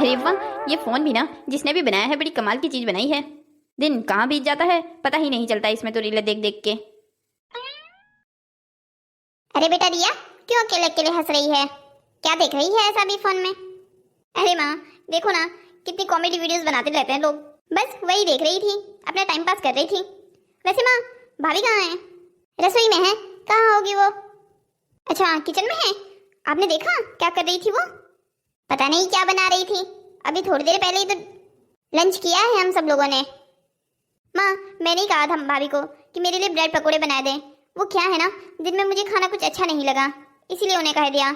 अरे वाह, ये फोन भी ना जिसने भी बनाया है बड़ी कमाल की चीज बनाई है। दिन कहाँ बीत जाता है पता ही नहीं चलता इसमें तो रीलें देख देख के। अरे बेटा रिया, क्यों अकेले अकेले हंस रही है? क्या देख रही है ऐसा भी फोन में? अरे माँ देखो ना, कितनी कॉमेडी वीडियोस बनाते रहते हैं लोग, बस वही देख रही थी, अपना टाइम पास कर रही थी। वैसे माँ भाभी कहाँ है? रसोई में है। कहाँ होगी वो? अच्छा किचन में है। आपने देखा क्या कर रही थी वो? पता नहीं क्या बना रही थी, अभी थोड़ी देर पहले ही तो लंच किया है हम सब लोगों ने। माँ मैंने ही कहा था भाभी को कि मेरे लिए ब्रेड पकोड़े बना दें। वो क्या है ना, दिन में मुझे खाना कुछ अच्छा नहीं लगा, इसीलिए उन्हें कह दिया।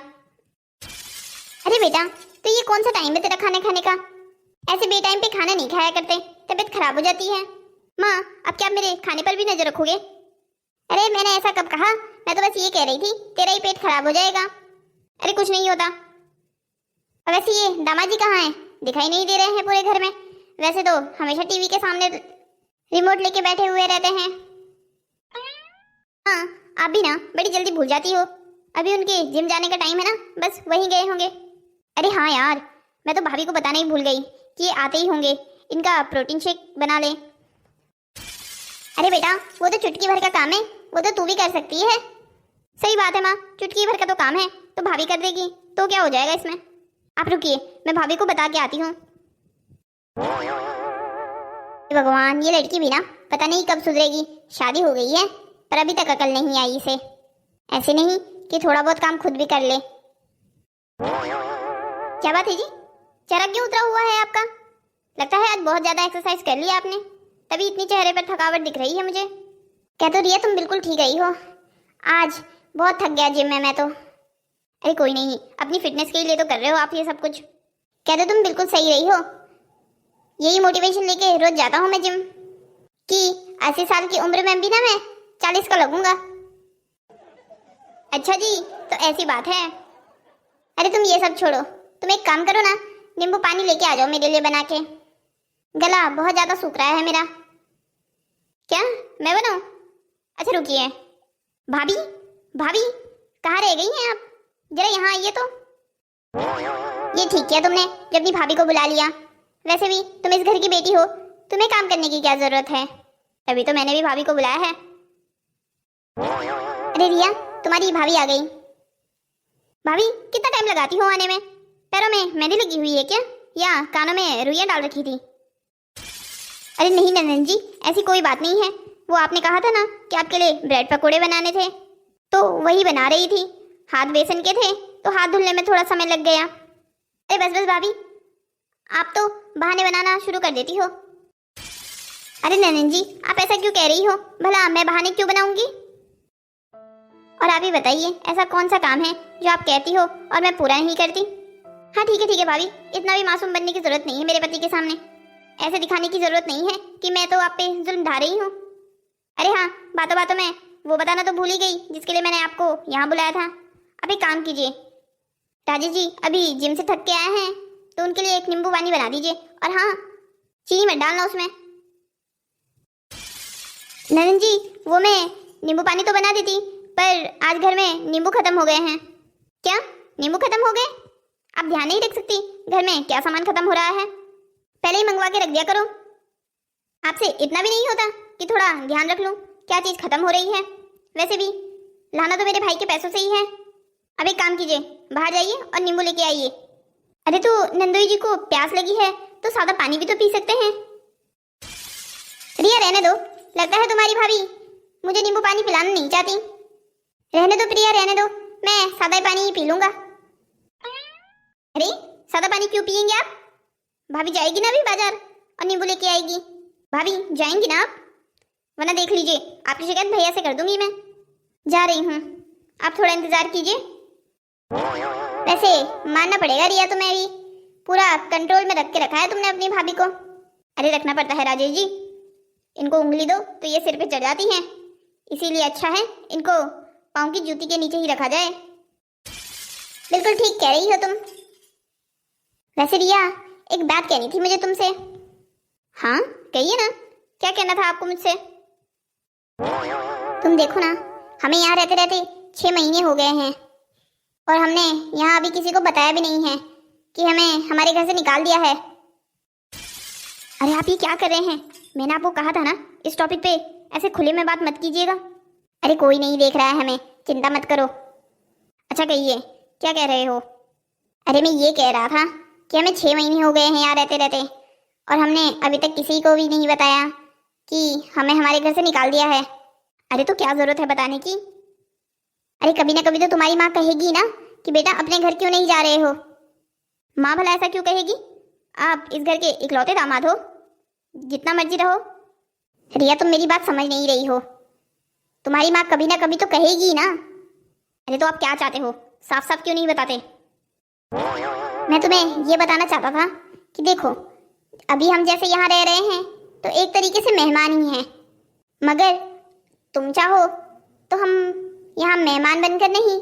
अरे बेटा तो ये कौन सा टाइम है तेरा खाने खाने का? ऐसे बे टाइम पे खाना नहीं खाया करते, तबीयत खराब हो जाती है। माँ अब क्या मेरे खाने पर भी नजर रखोगे? अरे मैंने ऐसा कब कहा, मैं तो बस ये कह रही थी तेरा ही पेट खराब हो जाएगा। अरे कुछ नहीं होता। वैसे ये दामाद जी कहाँ हैं? दिखाई नहीं दे रहे हैं पूरे घर में। वैसे तो हमेशा टीवी के सामने रिमोट लेके बैठे हुए रहते हैं। हाँ आप भी ना बड़ी जल्दी भूल जाती हो, अभी उनके जिम जाने का टाइम है ना, बस वहीं गए होंगे। अरे हाँ यार, मैं तो भाभी को बताना ही भूल गई कि ये आते ही होंगे, इनका प्रोटीन शेक बना ले। अरे बेटा वो तो चुटकी भर का काम है, वो तो तू भी कर सकती है। सही बात है माँ, चुटकी भर का तो काम है तो भाभी कर देगी, तो क्या हो जाएगा इसमें। आप रुकिए, मैं भाभी को बता के आती हूँ। भगवान ये लड़की भी ना पता नहीं कब सुधरेगी। शादी हो गई है पर अभी तक अकल नहीं आई इसे। ऐसे नहीं कि थोड़ा बहुत काम खुद भी कर ले। क्या बात है जी, चेहरा क्यों उतरा हुआ है आपका? लगता है आज बहुत ज्यादा एक्सरसाइज कर लिया आपने, तभी इतनी चेहरे पर थकावट दिख रही है मुझे। क्या तो रिया तुम बिल्कुल ठीक रही हो, आज बहुत थक गया जिम में मैं तो। अरे कोई नहीं, अपनी फिटनेस के लिए तो कर रहे हो आप ये सब कुछ। क्या तो तुम बिल्कुल सही रही हो, यही मोटिवेशन लेके रोज जाता हूँ मैं जिम कि 80 साल की उम्र में भी ना मैं 40 का लगूंगा। अच्छा जी तो ऐसी बात है। अरे तुम ये सब छोड़ो, तुम एक काम करो ना, नींबू पानी लेके आ जाओ मेरे लिए बना के, गला बहुत ज्यादा सूख रहा है मेरा। क्या मैं बनाऊं? अच्छा रुकिए। भाभी भाभी कहाँ रह गई हैं आप? जरा यहाँ आइए तो। ये ठीक किया तुमने जब अपनी भाभी को बुला लिया, वैसे भी तुम इस घर की बेटी हो, तुम्हें काम करने की क्या जरूरत है, तभी तो मैंने भी भाभी को बुलाया है। अरे रिया तुम्हारी भाभी आ गई। भाभी कितना टाइम लगाती हो आने में? पैरों में मेहंदी लगी हुई है क्या, या कानों में रुइयां डाल रखी थी? अरे नहीं नंदन जी ऐसी कोई बात नहीं है, वो आपने कहा था ना कि आपके लिए ब्रेड पकोड़े बनाने थे, तो वही बना रही थी। हाथ बेसन के थे तो हाथ धुलने में थोड़ा समय लग गया। अरे बस बस भाभी, आप तो बहाने बनाना शुरू कर देती हो। अरे नंदन जी आप ऐसा क्यों कह रही हो, भला मैं बहाने क्यों बनाऊंगी? और आप ही बताइए ऐसा कौन सा काम है जो आप कहती हो और मैं पूरा नहीं करती? हाँ ठीक है भाभी, इतना भी मासूम बनने की जरूरत नहीं है मेरे पति के सामने। ऐसे दिखाने की जरूरत नहीं है कि मैं तो आप पे जुल्म ढा रही हूँ। अरे हाँ बातों बातों में वो बताना तो भूल ही गई जिसके लिए मैंने आपको यहाँ बुलाया था। अब एक काम कीजिए, राजेश जी अभी जिम से थक के आए हैं तो उनके लिए एक नींबू पानी बना दीजिए, और हाँ चीनी मत डालना उसमें। नंदन जी वो मैं नींबू पानी तो बना देती, पर आज घर में नींबू खत्म हो गए हैं। क्या नींबू खत्म हो गए? आप ध्यान नहीं रख सकती घर में क्या सामान खत्म हो रहा है? पहले ही मंगवा के रख दिया करो। आपसे इतना भी नहीं होता कि थोड़ा ध्यान रख लूं क्या चीज खत्म हो रही है? वैसे भी लाना तो मेरे भाई के पैसों से ही है। अब एक काम कीजिए, बाहर जाइए और नींबू लेके आइए। अरे तो नंदोई जी को प्यास लगी है तो सादा पानी भी तो पी सकते हैं। रिया रहने दो, लगता है तुम्हारी भाभी मुझे नींबू पानी पिलाना नहीं चाहती। रहने दो प्रिया रहने दो, मैं सादा पानी ही पी लूंगा। अरे सादा पानी क्यों पियेंगे आप? भाभी जाएगी ना अभी बाजार और नींबू लेके आएगी। भाभी जाएंगी ना आप, वरना देख लीजिए आपकी शिकायत भैया से कर दूंगी मैं। जा रही हूँ, आप थोड़ा इंतजार कीजिए। वैसे मानना पड़ेगा रिया, तुम्हें भी पूरा कंट्रोल में रख के रखा है तुमने अपनी भाभी को। अरे रखना पड़ता है राजेश जी, इनको उंगली दो तो ये सिर पे चढ़ जाती हैं, इसीलिए अच्छा है इनको पाँव की जूती के नीचे ही रखा जाए। बिल्कुल ठीक कह रही हो तुम। वैसे रिया एक बात कहनी थी मुझे तुमसे। हाँ कहिए ना, क्या कहना था आपको मुझसे? तुम देखो ना, हमें यहाँ रहते रहते 6 महीने हो गए हैं और हमने यहाँ अभी किसी को बताया भी नहीं है कि हमें हमारे घर से निकाल दिया है। अरे आप ये क्या कर रहे हैं? मैंने आपको कहा था ना इस टॉपिक पे ऐसे खुले में बात मत कीजिएगा। अरे कोई नहीं देख रहा है हमें, चिंता मत करो। अच्छा कहिए क्या कह रहे हो? अरे मैं ये कह रहा था कि हमें 6 महीने हो गए हैं यहाँ रहते रहते, और हमने अभी तक किसी को भी नहीं बताया कि हमें हमारे घर से निकाल दिया है। अरे तो क्या जरूरत है बताने की? अरे कभी ना कभी तो तुम्हारी माँ कहेगी ना कि बेटा अपने घर क्यों नहीं जा रहे हो। माँ भला ऐसा क्यों कहेगी? आप इस घर के इकलौते दामाद हो, जितना मर्जी रहो। रिया तुम मेरी बात समझ नहीं रही हो, तुम्हारी माँ कभी ना कभी तो कहेगी ना। अरे तो आप क्या चाहते हो, साफ साफ क्यों नहीं बताते? मैं तुम्हें ये बताना चाहता था कि देखो अभी हम जैसे यहाँ रह रहे हैं तो एक तरीके से मेहमान ही हैं, मगर तुम चाहो तो हम यहाँ मेहमान बनकर नहीं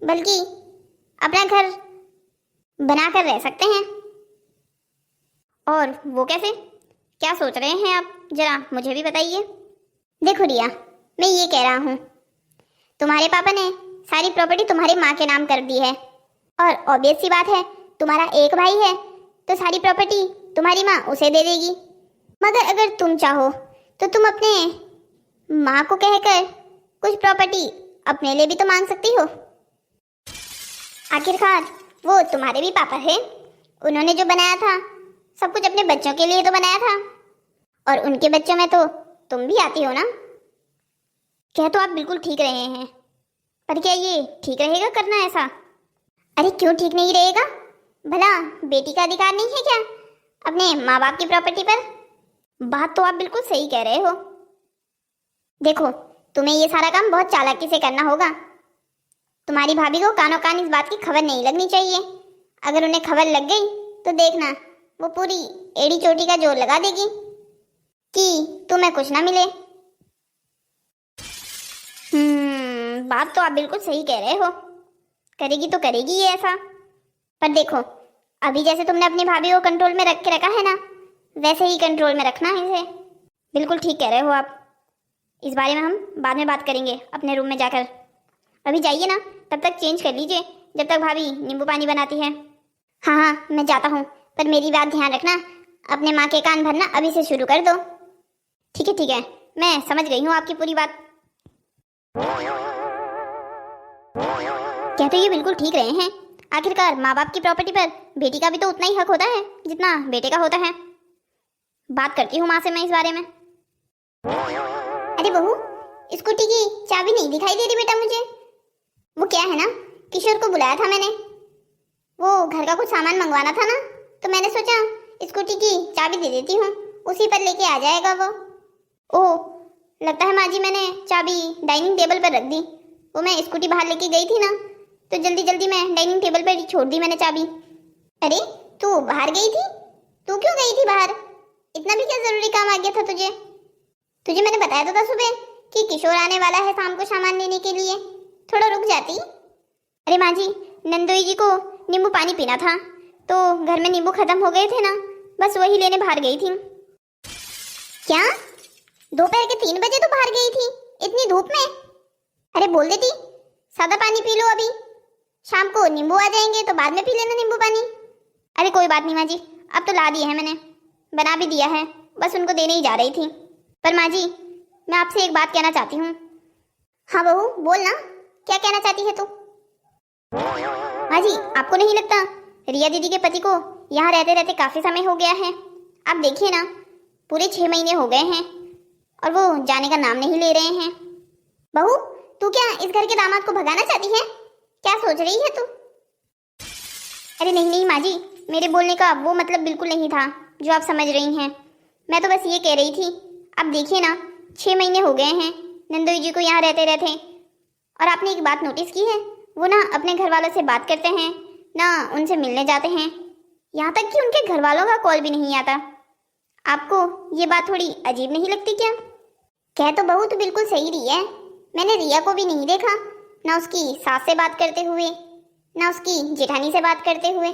बल्कि अपना घर बनाकर रह सकते हैं। और वो कैसे, क्या सोच रहे हैं आप, जरा मुझे भी बताइए। देखो रिया, मैं ये कह रहा हूँ तुम्हारे पापा ने सारी प्रॉपर्टी तुम्हारी माँ के नाम कर दी है, और ऑब्वियस सी बात है तुम्हारा एक भाई है तो सारी प्रॉपर्टी तुम्हारी माँ उसे दे देगी। मगर अगर तुम चाहो तो तुम अपने माँ को कहकर कुछ प्रॉपर्टी अपने लिए भी तो मांग सकती हो। आखिरकार वो तुम्हारे भी पापा है, उन्होंने जो बनाया था सब कुछ अपने बच्चों के लिए तो बनाया था, और उनके बच्चों में तो तुम भी आती हो ना। कह तो आप बिल्कुल ठीक रहे हैं, पर क्या ये ठीक रहेगा करना ऐसा? अरे क्यों ठीक नहीं रहेगा? भला बेटी का अधिकार नहीं है क्या अपने माँ बाप की प्रॉपर्टी पर? बात तो आप बिल्कुल सही कह रहे हो। देखो तुम्हें ये सारा काम बहुत चालाकी से करना होगा। तुम्हारी भाभी को कानों कान इस बात की खबर नहीं लगनी चाहिए। अगर उन्हें खबर लग गई तो देखना वो पूरी एड़ी चोटी का जोर लगा देगी कि तुम्हें कुछ ना मिले। बात तो आप बिल्कुल सही कह रहे हो, करेगी तो करेगी ये ऐसा। पर देखो अभी जैसे तुमने अपनी भाभी को कंट्रोल में रख के रखा है ना, वैसे ही कंट्रोल में रखना है इसे। बिल्कुल ठीक कह रहे हो आप। इस बारे में हम बाद में बात करेंगे अपने रूम में जाकर। अभी जाइए ना, तब तक चेंज कर लीजिए जब तक भाभी नींबू पानी बनाती है। हाँ हाँ मैं जाता हूँ, पर मेरी बात ध्यान रखना, अपने माँ के कान भरना अभी से शुरू कर दो। ठीक है, मैं समझ गई हूँ आपकी पूरी बात। क्या तो ये बिल्कुल ठीक रहे हैं। आखिरकार माँ बाप की प्रॉपर्टी पर बेटी का भी तो उतना ही हक होता है जितना बेटे का होता है। बात करती हूँ माँ से मैं इस बारे में। अरे बहू, स्कूटी की चाबी नहीं दिखाई दे रही बेटा मुझे। वो क्या है ना, किशोर को बुलाया था मैंने, वो घर का कुछ सामान मंगवाना था ना, तो मैंने सोचा स्कूटी की चाबी दे देती हूँ, उसी पर लेके आ जाएगा वो। ओह लगता है माँ जी मैंने चाबी डाइनिंग टेबल पर रख दी। वो मैं स्कूटी बाहर लेके गई थी ना, तो जल्दी जल्दी मैं डाइनिंग टेबल पर छोड़ दी मैंने चाबी। अरे तू बाहर गई थी? तू क्यों गई थी बाहर? इतना भी क्या जरूरी काम आ गया था तुझे? तुझे मैंने बताया तो था सुबह कि किशोर आने वाला है शाम को सामान लेने के लिए, थोड़ा रुक जाती। अरे माँ जी, नंदोई जी को नींबू पानी पीना था, तो घर में नींबू खत्म हो गए थे ना, बस वही लेने बाहर गई थी। क्या दोपहर के 3 बजे तो बाहर गई थी इतनी धूप में? अरे बोल देती सादा पानी पी लो, अभी शाम को नींबू आ जाएंगे तो बाद में पी लेना नींबू पानी। अरे कोई बात नहीं माँ जी, अब तो ला दिए हैं मैंने, बना भी दिया है, बस उनको देने ही जा रही थी। पर माँ जी मैं आपसे एक बात कहना चाहती हूँ। हाँ बहू बोल ना, क्या कहना चाहती है तू? माँ जी आपको नहीं लगता रिया दीदी के पति को यहाँ रहते रहते काफी समय हो गया है? आप देखिए ना, पूरे 6 महीने हो गए हैं और वो जाने का नाम नहीं ले रहे हैं। बहू तू क्या इस घर के दामाद को भगाना चाहती है? क्या सोच रही है तू? अरे नहीं माँ जी, मेरे बोलने का वो मतलब बिल्कुल नहीं था जो आप समझ रही हैं। मैं तो बस ये कह रही थी, आप देखिए ना 6 महीने हो गए हैं नंदोई जी को यहाँ रहते रहते, और आपने एक बात नोटिस की है, वो ना अपने घर वालों से बात करते हैं ना उनसे मिलने जाते हैं, यहाँ तक कि उनके घर वालों का कॉल भी नहीं आता। आपको ये बात थोड़ी अजीब नहीं लगती क्या? कह तो बहू तो बिल्कुल सही रही है, मैंने रिया को भी नहीं देखा, ना उसकी सास से बात करते हुए ना उसकी जेठानी से बात करते हुए।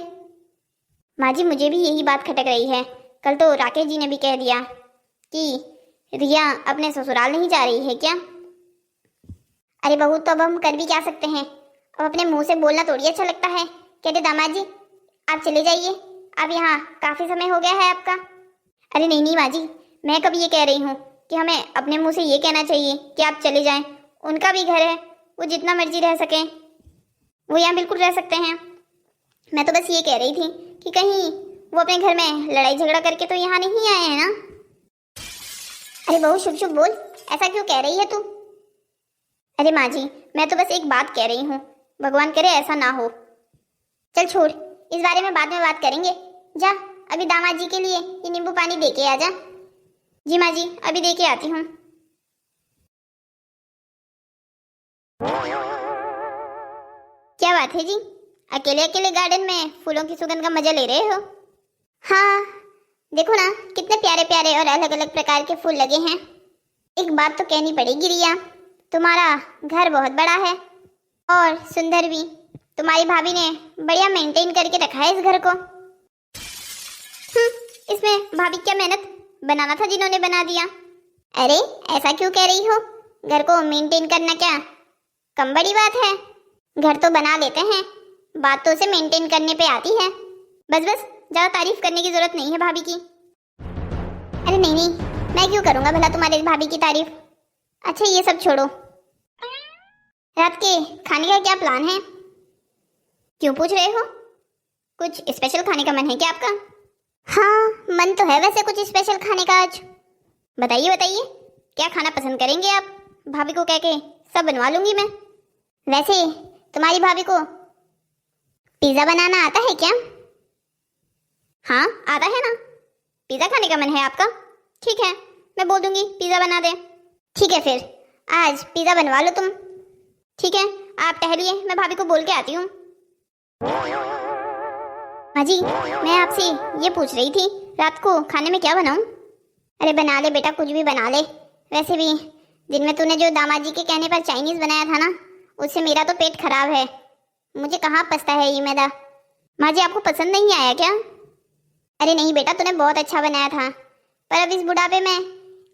माँ जी मुझे भी यही बात खटक रही है। कल तो राकेश जी ने भी कह दिया कि रिया अपने ससुराल नहीं जा रही है क्या? अरे बहू तो अब हम कर भी क्या सकते हैं, अब अपने मुंह से बोलना थोड़ी अच्छा लगता है। कहते दामाद जी आप चले जाइए, अब यहाँ काफी समय हो गया है आपका। अरे नहीं नहीं माँ जी, मैं कभी ये कह रही हूँ कि हमें अपने मुंह से ये कहना चाहिए कि आप चले जाएं। उनका भी घर है, वो जितना मर्जी रह सकें, वो यहाँ बिल्कुल रह सकते हैं। मैं तो बस ये कह रही थी कि कहीं वो अपने घर में लड़ाई झगड़ा करके तो यहाँ नहीं आए हैं ना। अरे बहू शुभ शुभ बोल, ऐसा क्यों कह रही है तू? अरे माँ जी, मैं तो बस एक बात कह रही हूँ, भगवान करे ऐसा ना हो। चल छोड़, इस बारे में बाद में बात करेंगे। जा अभी दामाद जी के लिए ये नींबू पानी दे के आ जा। जी माँ जी, अभी दे के आती हूँ। क्या बात है जी, अकेले अकेले गार्डन में फूलों की सुगंध का मजा ले रहे हो? हाँ देखो ना, कितने प्यारे प्यारे और अलग अलग प्रकार के फूल लगे हैं। एक बात तो कहनी पड़ेगी रिया, तुम्हारा घर बहुत बड़ा है और सुंदर भी। तुम्हारी भाभी ने बढ़िया मेंटेन करके रखा है इस घर को। इसमें भाभी क्या मेहनत, बनाना था जिन्होंने बना दिया। अरे ऐसा क्यों कह रही हो, घर को मेंटेन करना क्या कम बड़ी बात है? घर तो बना लेते हैं, बात तो उसे मेंटेन करने पे आती है। बस बस, ज्यादा तारीफ करने की जरूरत नहीं है भाभी की। अरे नहीं नहीं, मैं क्यों करूंगा भला तुम्हारे भाभी की तारीफ। अच्छा ये सब छोड़ो, रात के खाने का क्या प्लान है? क्यों पूछ रहे हो, कुछ स्पेशल खाने का मन है क्या आपका? हाँ मन तो है वैसे कुछ स्पेशल खाने का आज। बताइए बताइए, क्या खाना पसंद करेंगे आप? भाभी को कह के सब बनवा लूंगी मैं। वैसे तुम्हारी भाभी को पिज्जा बनाना आता है क्या? हाँ आता है ना। पिज्जा खाने का मन है आपका? ठीक है, मैं बोल दूंगी पिज्जा बना दे। ठीक है फिर आज पिज्जा बनवा लो तुम। ठीक है आप टहलिए, मैं भाभी को बोल के आती हूँ। माँ जी, मैं आपसे ये पूछ रही थी रात को खाने में क्या बनाऊं? अरे बना ले बेटा, कुछ भी बना ले। वैसे भी दिन में तूने जो दामाद जी के कहने पर चाइनीज बनाया था ना, उससे मेरा तो पेट खराब है। मुझे कहाँ पचता है ये मैदा। माँ जी आपको पसंद नहीं आया क्या? अरे नहीं बेटा, तूने बहुत अच्छा बनाया था, पर अब इस बुढ़ापे में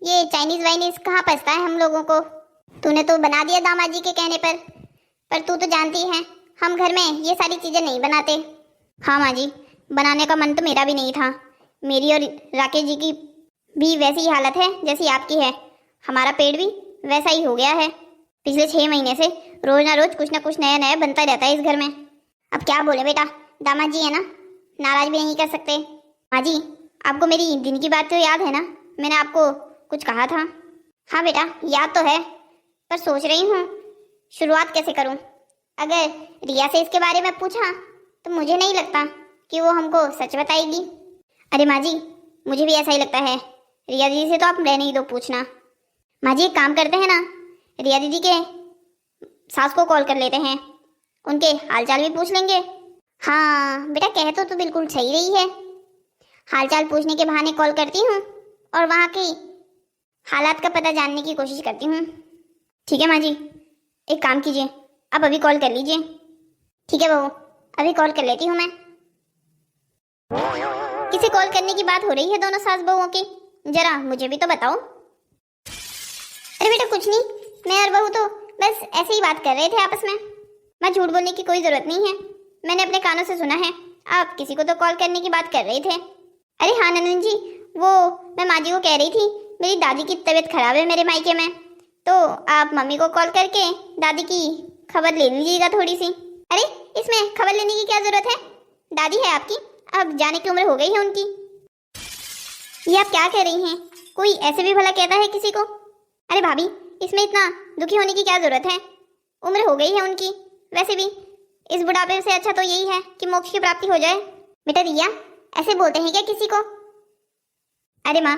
ये चाइनीज वाइनीज कहाँ पचता है हम लोगों को। तूने तो बना दिया दामाद जी के कहने पर तू तो जानती है हम घर में ये सारी चीजें नहीं बनाते। हाँ माँ जी, बनाने का मन तो मेरा भी नहीं था। मेरी और राकेश जी की भी वैसी ही हालत है जैसी आपकी है। हमारा पेट भी वैसा ही हो गया है। पिछले 6 महीने से रोज ना कुछ नया नया बनता रहता है इस घर में। अब क्या बोले बेटा, दामाद जी है ना, नाराज भी नहीं कर सकते। माँ जी आपको मेरी दिन की बात तो याद है ना, मैंने आपको कुछ कहा था। हाँ बेटा याद तो है, पर सोच रही हूँ शुरुआत कैसे करूँ। अगर रिया से इसके बारे में पूछा तो मुझे नहीं लगता कि वो हमको सच बताएगी। अरे माँ जी मुझे भी ऐसा ही लगता है। रिया दीदी से तो आप रहने ही दो पूछना। माँ जी एक काम करते हैं ना, रिया दीदी के सास को कॉल कर लेते हैं, उनके हालचाल भी पूछ लेंगे। हाँ बेटा कह तो बिल्कुल सही रही है। हालचाल पूछने के बहाने कॉल करती हूँ और वहाँ की हालात का पता जानने की कोशिश करती हूँ। ठीक है माँ जी, एक काम कीजिए, आप अभी कॉल कर लीजिए। ठीक है बहू, अभी कॉल कर लेती हूँ मैं। किसे कॉल करने की बात हो रही है दोनों सास बहुओं की, जरा मुझे भी तो बताओ। अरे बेटा कुछ नहीं, मैं और बहू तो बस ऐसे ही बात कर रहे थे आपस में। मैं झूठ बोलने की कोई जरूरत नहीं है, मैंने अपने कानों से सुना है आप किसी को तो कॉल करने की बात कर रहे थे। अरे हाँ नंदन जी, वो मैं माँ जी को कह रही थी मेरी दादी की तबीयत खराब है मेरे मायके में, तो आप मम्मी को कॉल करके दादी की खबर ले लीजिएगा थोड़ी सी। अरे इसमें खबर लेने की क्या जरूरत है, दादी है आपकी, अब जाने की उम्र हो गई है उनकी। ये आप क्या कह रही हैं, कोई ऐसे भी भला कहता है किसी को? अरे भाभी इसमें इतना दुखी होने की क्या जरूरत है, उम्र हो गई है उनकी। वैसे भी इस बुढ़ापे से अच्छा तो यही है कि मोक्ष की प्राप्ति हो जाए। बेटा रिया ऐसे बोलते हैं क्या किसी को? अरे माँ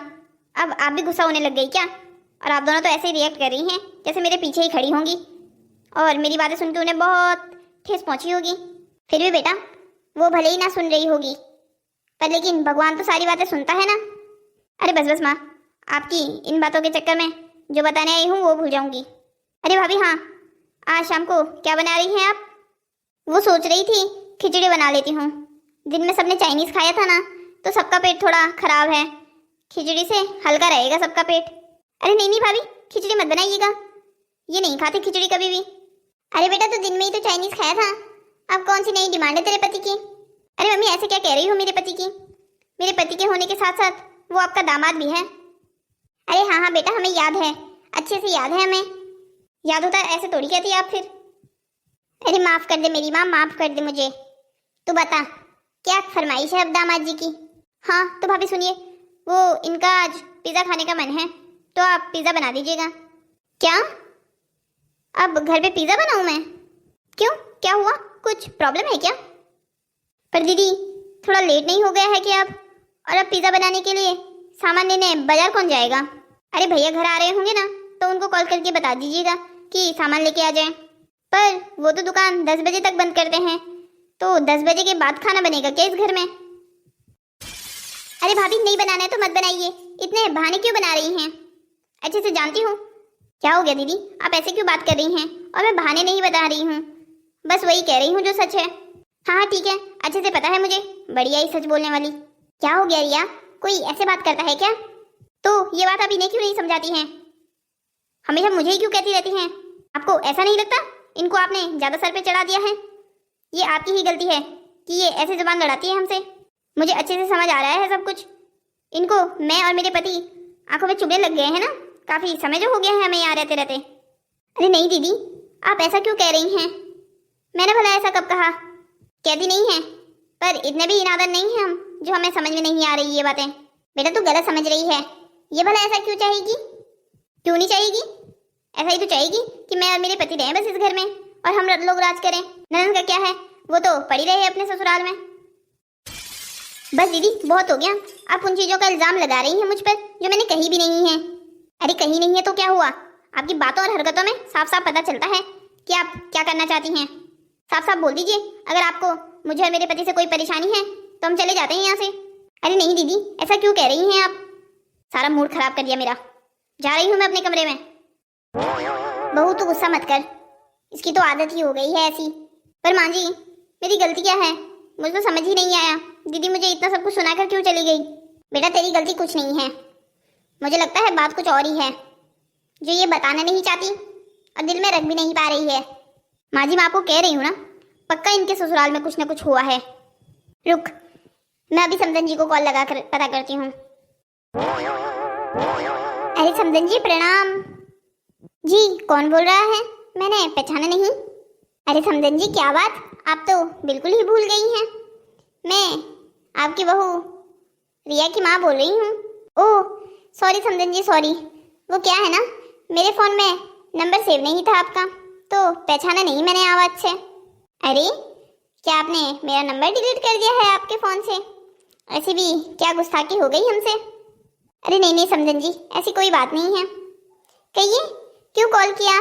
अब आप भी गुस्सा होने लग गई क्या? और आप दोनों तो ऐसे ही रिएक्ट कर रही हैं जैसे मेरे पीछे ही खड़ी होंगी और मेरी बातें सुन के उन्हें बहुत ठेस पहुंची होगी। फिर भी बेटा वो भले ही ना सुन रही होगी, पर लेकिन भगवान तो सारी बातें सुनता है ना। अरे बस बस माँ, आपकी इन बातों के चक्कर में जो बताने आई हूँ वो भूल जाऊंगी। अरे भाभी हाँ, आज शाम को क्या बना रही हैं आप? वो सोच रही थी खिचड़ी बना लेती हूँ। दिन में सबने चाइनीज खाया था ना, तो सबका पेट थोड़ा खराब है, खिचड़ी से हल्का रहेगा सबका पेट। अरे नहीं नहीं भाभी, खिचड़ी मत बनाइएगा, ये नहीं खाते खिचड़ी कभी भी। अरे बेटा तो दिन में ही तो चाइनीज खाया था, अब कौन सी नई डिमांड है तेरे पति की? अरे मम्मी ऐसे क्या कह रही हो मेरे पति की? मेरे पति के होने के साथ साथ वो आपका दामाद भी है। अरे हाँ हाँ बेटा, हमें याद है, अच्छे से याद है हमें। याद होता है ऐसे थोड़ी कहती आप फिर। अरे माफ कर दे मेरी माँ, माफ कर दे मुझे। तू बता क्या फरमाइश है अब दामाद जी की? हाँ तो भाभी सुनिए, वो इनका आज पिज़्ज़ा खाने का मन है, तो आप पिज़्ज़ा बना दीजिएगा। क्या अब घर पे पिज़्ज़ा बनाऊं मैं? क्यों, क्या हुआ, कुछ प्रॉब्लम है क्या? पर दीदी थोड़ा लेट नहीं हो गया है कि अब? और अब पिज़्ज़ा बनाने के लिए सामान लेने बाजार कौन जाएगा? अरे भैया घर आ रहे होंगे ना, तो उनको कॉल करके बता दीजिएगा कि सामान लेके आ जाएं। पर वो तो दुकान 10 बजे तक बंद करते हैं, तो 10 बजे के बाद खाना बनेगा क्या इस घर में? अरे भाभी नहीं बनाना है तो मत बनाइए, इतने बहाने क्यों बना रही हैं? अच्छे से जानती हूँ। क्या हो गया दीदी, आप ऐसे क्यों बात कर रही हैं? और मैं बहाने नहीं बता रही हूँ, बस वही कह रही हूँ जो सच है। हाँ ठीक है, अच्छे से पता है मुझे, बढ़िया ही सच बोलने वाली। क्या हो गया रिया, कोई ऐसे बात करता है क्या? तो ये बात आप इन्हें क्यों नहीं समझाती हैं? हमेशा मुझे ही क्यों कहती रहती हैं? आपको ऐसा नहीं लगता इनको आपने ज्यादा सर पे चढ़ा दिया है? ये आपकी ही गलती है कि ये ऐसे जुबान लड़ाती है हमसे। मुझे अच्छे से समझ आ रहा है सब कुछ। इनको मैं और मेरे पति आंखों में चुभने लग गए हैं ना, काफी समय जो हो गया है हमें यहाँ रहते रहते। अरे नहीं दीदी, आप ऐसा क्यों कह रही हैं? मैंने भला ऐसा कब कहा? कहती नहीं है, पर इतने भी इनादर नहीं है हम जो हमें समझ में नहीं आ रही ये बातें। बेटा तू गलत समझ रही है, ये भला ऐसा क्यों चाहेगी? क्यों नहीं चाहेगी? ऐसा ही तो चाहेगी कि मैं और मेरे पति रहें बस इस घर में और हम लोग राज करें। ननद का क्या है, वो तो पड़ी रहे अपने ससुराल में। बस दीदी बहुत हो गया, आप उन चीजों का इल्जाम लगा रही हैं मुझ पर जो मैंने कही भी नहीं है। अरे कहीं नहीं है तो क्या हुआ? आपकी बातों और हरकतों में साफ साफ पता चलता है कि आप क्या करना चाहती हैं। साफ साफ बोल दीजिए, अगर आपको मुझे और मेरे पति से कोई परेशानी है तो हम चले जाते हैं यहाँ से। अरे नहीं दीदी, ऐसा क्यों कह रही हैं आप? सारा मूड खराब कर दिया मेरा। जा रही हूँ मैं अपने कमरे में। बहू तू गुस्सा मत कर, इसकी तो आदत ही हो गई है ऐसी। पर माँ जी मेरी गलती क्या है? मुझे तो समझ ही नहीं आया, दीदी मुझे इतना सब कुछ सुनाकर क्यों चली गई? बेटा तेरी गलती कुछ नहीं है, मुझे लगता है बात कुछ और ही है जो ये बताना नहीं चाहती और दिल में रख भी नहीं पा रही है। माँ जी मैं आपको कह रही हूँ ना, पक्का इनके ससुराल में कुछ ना कुछ हुआ है। रुक, मैं अभी समदन जी को कॉल लगा कर पता करती हूँ। अरे समदन जी प्रणाम। जी कौन बोल रहा है? मैंने पहचाना नहीं। अरे समदन जी क्या बात, आप तो बिल्कुल ही भूल गई हैं। मैं आपकी बहू रिया की माँ बोल रही हूँ। ओह सॉरी समदन जी सॉरी, वो क्या है ना मेरे फ़ोन में नंबर सेव नहीं था आपका, तो पहचाना नहीं मैंने आवाज़ से। अरे क्या आपने मेरा नंबर डिलीट कर दिया है आपके फ़ोन से? ऐसी भी क्या गुस्ताखी हो गई हमसे? अरे नहीं नहीं समदन जी ऐसी कोई बात नहीं है। कहिए क्यों कॉल किया?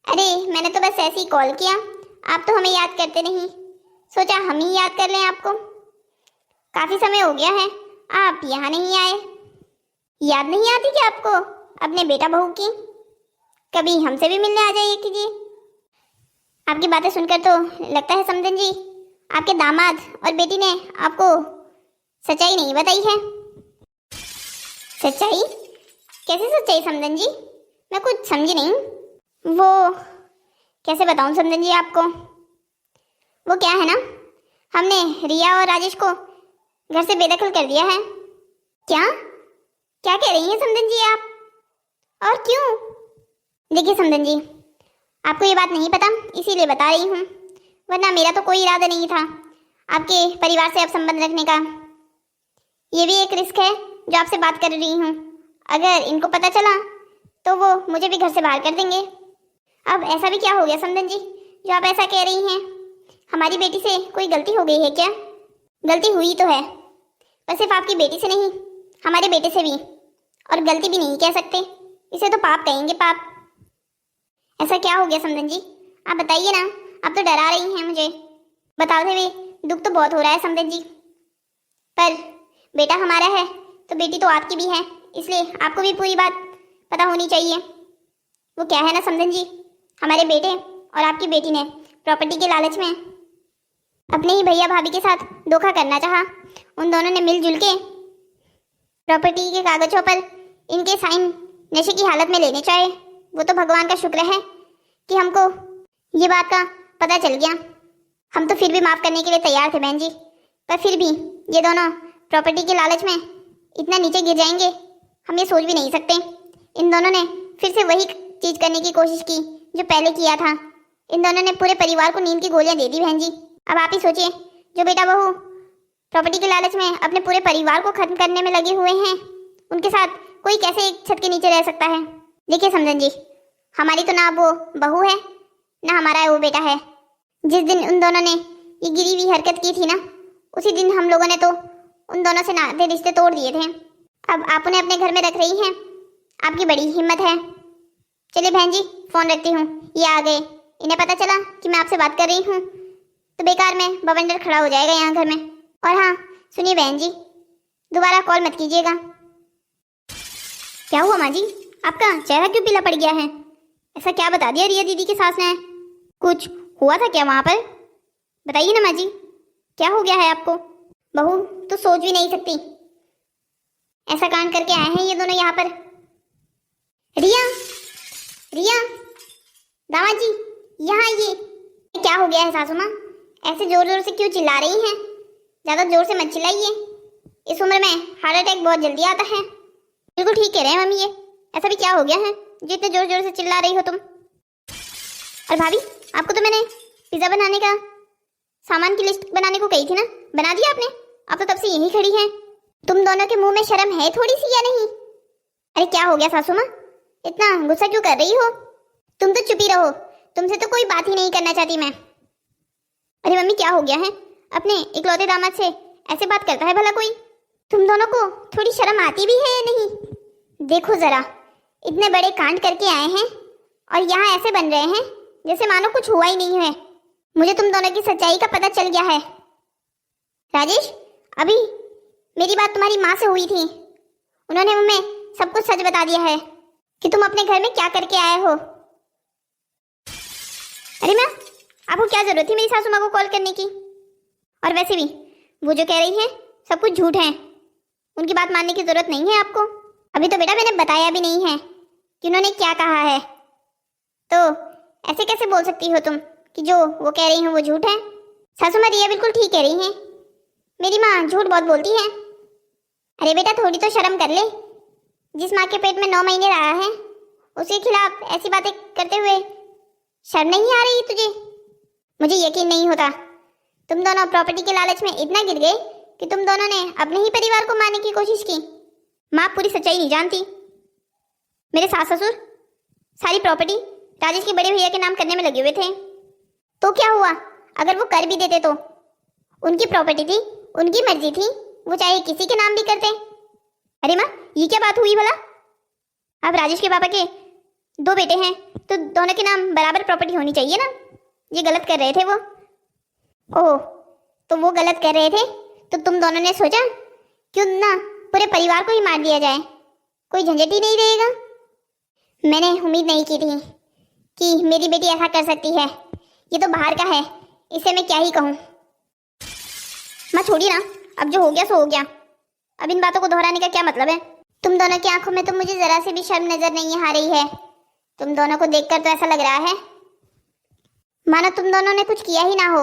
अरे मैंने तो बस ऐसे ही कॉल किया, आप तो हमें याद करते नहीं, सोचा हम ही याद कर लें आपको। काफ़ी समय हो गया है आप यहाँ नहीं आए। याद नहीं आती क्या आपको अपने बेटा बहू की? कभी हमसे भी मिलने आ जाइए कीजिए। आपकी बातें सुनकर तो लगता है समदन जी आपके दामाद और बेटी ने आपको सच्चाई नहीं बताई है। सच्चाई? कैसे सच्चाई समदन जी? मैं कुछ समझी नहीं। वो कैसे बताऊं समदन जी आपको? वो क्या है ना, हमने रिया और राजेश को घर से बेदखल कर दिया है। क्या क्या कह रही हैं समदन जी आप? और क्यों? देखिए समदन जी आपको ये बात नहीं पता इसीलिए बता रही हूँ, वरना मेरा तो कोई इरादा नहीं था आपके परिवार से अब संबंध रखने का। ये भी एक रिस्क है जो आपसे बात कर रही हूँ, अगर इनको पता चला तो वो मुझे भी घर से बाहर कर देंगे। अब ऐसा भी क्या हो गया समदन जी जो आप ऐसा कह रही हैं? हमारी बेटी से कोई गलती हो गई है क्या? गलती हुई तो है, पर सिर्फ आपकी बेटी से नहीं हमारे बेटे से भी, और गलती भी नहीं कह सकते, इसे तो पाप कहेंगे पाप। ऐसा क्या हो गया समदन जी आप बताइए ना, आप तो डरा रही हैं मुझे। बताते हुए दुख तो बहुत हो रहा है समदन जी, पर बेटा हमारा है तो बेटी तो आपकी भी है, इसलिए आपको भी पूरी बात पता होनी चाहिए। वो क्या है ना समदन जी, हमारे बेटे और आपकी बेटी ने प्रॉपर्टी के लालच में अपने ही भैया भाभी के साथ धोखा करना चाहा। उन दोनों ने मिलजुल के प्रॉपर्टी के कागजों पर इनके साइन नशे की हालत में लेने चाहे। वो तो भगवान का शुक्र है कि हमको ये बात का पता चल गया, हम तो फिर भी माफ़ करने के लिए तैयार थे बहन जी, पर फिर भी ये दोनों प्रॉपर्टी के लालच में इतना नीचे गिर जाएंगे, हम ये सोच भी नहीं सकते। इन दोनों ने फिर से वही चीज करने की कोशिश की जो पहले किया था। इन दोनों ने पूरे परिवार को नींद की गोलियां दे दी बहन जी। अब आप ही सोचिए, जो बेटा बहू प्रॉपर्टी के लालच में अपने पूरे परिवार को खत्म करने में लगे हुए हैं, उनके साथ कोई कैसे एक छत के नीचे रह सकता है। देखिए समझन जी, हमारी तो ना वो बहू है ना हमारा वो बेटा है। जिस दिन उन दोनों ने ये गिरी हुई हरकत की थी ना, उसी दिन हम लोगों ने तो उन दोनों से नाते रिश्ते तोड़ दिए थे। अब आप उन्हें अपने घर में रख रही हैं, आपकी बड़ी हिम्मत है। चलिए बहन जी, फोन रखती हूँ, ये आ गए। इन्हें पता चला कि मैं आपसे बात कर रही हूँ तो बेकार में बवंडर खड़ा हो जाएगा यहाँ घर में। और हाँ सुनिए बहन जी, दोबारा कॉल मत कीजिएगा। क्या हुआ माँ जी, आपका चेहरा क्यों पीला पड़ गया है? ऐसा क्या बता दिया रिया दीदी की सास ने? कुछ हुआ था क्या वहाँ पर? बताइए ना माँ जी, क्या हो गया है आपको? बहू तो सोच भी नहीं सकती, ऐसा कांड करके आए हैं ये दोनों यहाँ पर। रिया, रिया, दामाद जी यहाँ आइए। क्या हो गया है सासू माँ? ऐसे जोर जोर से क्यों चिल्ला रही हैं? ज्यादा जोर से मत चिल्लाइए, इस उम्र में हार्ट अटैक बहुत जल्दी आता है। बिल्कुल ठीक कह रहे हैं मम्मी, ये ऐसा भी क्या हो गया है जो इतने जोर जोर से चिल्ला रही हो तुम? और भाभी, आपको तो मैंने पिज्जा बनाने का सामान की लिस्ट बनाने को कही थी ना, बना दिया आपने? आप तो तब से यहीं खड़ी हैं। तुम दोनों के मुंह में शर्म है थोड़ी सी या नहीं? अरे क्या हो गया सासू माँ, इतना गुस्सा क्यों कर रही हो? तुम तो चुप ही रहो, तुमसे तो कोई बात ही नहीं करना चाहती मैं। अरे मम्मी क्या हो गया है? अपने इकलौते दामाद से ऐसे बात करता है भला कोई? तुम दोनों को थोड़ी शर्म आती भी है या नहीं? देखो जरा, इतने बड़े कांड करके आए हैं और यहाँ ऐसे बन रहे हैं जैसे मानो कुछ हुआ ही नहीं है। मुझे तुम दोनों की सच्चाई का पता चल गया है। राजेश, अभी मेरी बात तुम्हारी माँ से हुई थी, उन्होंने हमें सब कुछ सच बता दिया है कि तुम अपने घर में क्या करके आए हो। अरे माँ, आपको क्या जरूरत थी मेरी सासू माँ को कॉल करने की? और वैसे भी वो जो कह रही है सब कुछ झूठ है, उनकी बात मानने की जरूरत नहीं है आपको। अभी तो बेटा मैंने बताया भी नहीं है कि उन्होंने क्या कहा है, तो ऐसे कैसे बोल सकती हो तुम कि जो वो कह रही हैं वो झूठ है? सासू माँ रिया बिल्कुल ठीक कह रही हैं, मेरी माँ झूठ बहुत बोलती है। अरे बेटा थोड़ी तो शर्म कर ले, जिस माँ के पेट में 9 महीने रहा है उसके खिलाफ ऐसी बातें करते हुए शर्म नहीं आ रही तुझे? मुझे यकीन नहीं होता, तुम दोनों प्रॉपर्टी के लालच में इतना गिर गए कि तुम दोनों ने अपने ही परिवार को मारने की कोशिश की। माँ पूरी सच्चाई नहीं जानती। मेरे सास ससुर सारी प्रॉपर्टी राजेश के बड़े भैया के नाम करने में लगे हुए थे, तो क्या हुआ अगर वो कर भी देते? तो उनकी प्रॉपर्टी थी, उनकी मर्जी थी, वो चाहे किसी के नाम भी करते। अरे माँ ये क्या बात हुई भला? अब राजेश के पापा के 2 बेटे हैं तो दोनों के नाम बराबर प्रॉपर्टी होनी चाहिए ना। ये गलत कर रहे थे वो। ओह, तो वो गलत कर रहे थे तो तुम दोनों ने सोचा क्यों ना पूरे परिवार को ही मार दिया जाए, कोई झंझट ही नहीं रहेगा। मैंने उम्मीद नहीं की थी कि मेरी बेटी ऐसा कर सकती है। ये तो बाहर का है, इसे मैं क्या ही कहूँ। माँ छोड़िए ना, अब जो हो गया सो हो गया, अब इन बातों को दोहराने का क्या मतलब है? तुम दोनों की आंखों में तो मुझे जरा से भी शर्म नजर नहीं आ रही है। तुम दोनों को देखकर तो ऐसा लग रहा है मानो तुम दोनों ने कुछ किया ही ना हो।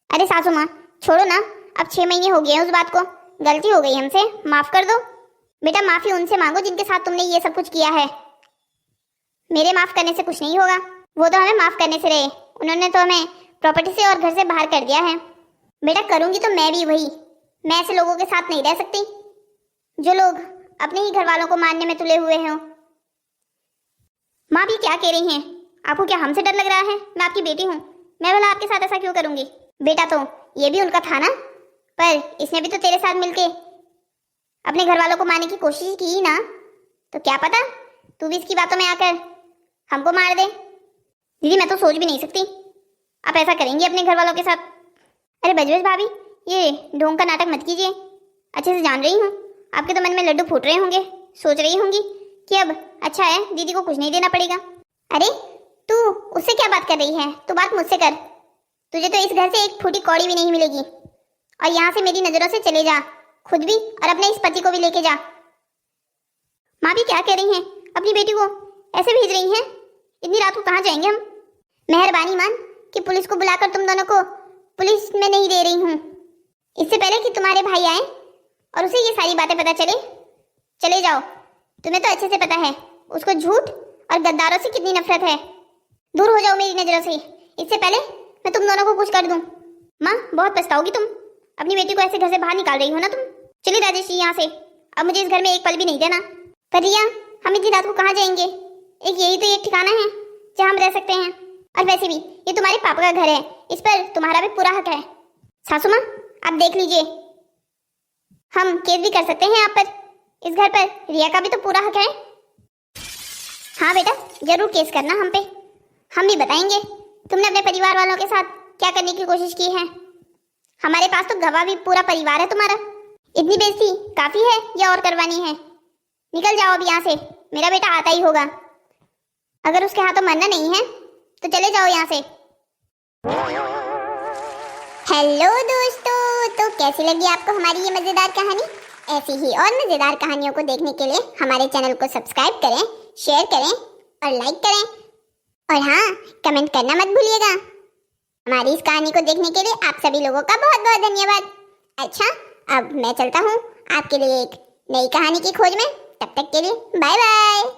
अरे सासू माँ छोड़ो ना, अब 6 महीने हो गए हैं उस बात को, गलती हो गई हमसे, माफ कर दो। बेटा माफी उनसे मांगो जिनके साथ तुमने ये सब कुछ किया है। मेरे माफ करने से कुछ नहीं होगा, वो तो हमें माफ करने से रहे, उन्होंने तो हमें प्रॉपर्टी से और घर से बाहर कर दिया है। बेटा करूंगी तो मैं भी वही, मैं ऐसे लोगों के साथ नहीं रह सकती जो लोग अपने ही घर वालों को मारने में तुले हुए हैं। माँ भी क्या कह रही हैं? आपको क्या हमसे डर लग रहा है? मैं आपकी बेटी हूँ, मैं भला आपके साथ ऐसा क्यों करूंगी? बेटा तो ये भी उनका था ना, पर इसने भी तो तेरे साथ मिलके अपने घर वालों को मारने की कोशिश की ना, तो क्या पता तू भी इसकी बातों में आकर हमको मार दे। दीदी मैं तो सोच भी नहीं सकती आप ऐसा करेंगी अपने घर वालों के साथ। अरे बजबज भाभी, ये ढोंग का नाटक मत कीजिए, अच्छे से जान रही हूँ आपके तो मन में लड्डू फूट रहे होंगे, सोच रही होंगी कि अब अच्छा है दीदी को कुछ नहीं देना पड़ेगा। अरे तू उससे क्या बात कर रही है? तू बात मुझसे कर, तुझे तो इस घर से एक फूटी कौड़ी भी नहीं मिलेगी। और यहाँ से मेरी नजरों से चले जा, खुद भी और अपने इस पति को भी लेके जा। माँ भी क्या कह रही हैं? अपनी बेटी को ऐसे भेज रही हैं? इतनी रात को कहाँ जाएंगे हम? मेहरबानी मान कि पुलिस को बुलाकर तुम दोनों को पुलिस में नहीं दे रही हूँ, इससे पहले कि तुम्हारे भाई आए और उसे ये सारी बातें पता चले जाओ। तुम्हें तो अच्छे से पता है उसको झूठ और गद्दारों से कितनी नफरत है। दूर हो जाओ मेरी नजरों से, इससे पहले मैं तुम दोनों को कुछ कर दूं। माँ, बहुत पछताओगी तुम। अपनी बेटी को ऐसे घर से बाहर निकाल रही हो ना तुम। चलिए राजेश जी यहाँ से, अब मुझे इस घर में एक पल भी नहीं देना। पर रिया, हम इतनी रात को कहाँ जाएंगे? एक यही तो एक ठिकाना है जहाँ हम रह सकते हैं। और वैसे भी ये तुम्हारे पापा का घर है, इस पर तुम्हारा भी पूरा हक है। सासू माँ, आप देख लीजिए, हम केस भी कर सकते हैं आप पर। इस घर पर रिया का भी तो पूरा हक है। हाँ बेटा, जरूर केस करना हम पे, हम भी बताएंगे तुमने अपने परिवार वालों के साथ क्या करने की कोशिश की है। हमारे पास तो गवाह भी पूरा परिवार है तुम्हारा। इतनी बेइज्जती काफी है या और करवानी है? निकल जाओ अब यहाँ से, मेरा बेटा आता ही होगा। अगर उसके हाथों मरना नहीं है तो चले जाओ यहाँ से। हेलो दोस्तों, तो कैसी लगी आपको हमारी ये मजेदार कहानी? ऐसी ही और मजेदार कहानियों को देखने के लिए हमारे चैनल को सब्सक्राइब करें, शेयर करें और लाइक करें। और हाँ, कमेंट करना मत भूलिएगा। हमारी इस कहानी को देखने के लिए आप सभी लोगों का बहुत बहुत धन्यवाद। अच्छा, अब मैं चलता हूँ आपके लिए एक नई कहानी की खोज में। तब तक के लिए बाय बाय।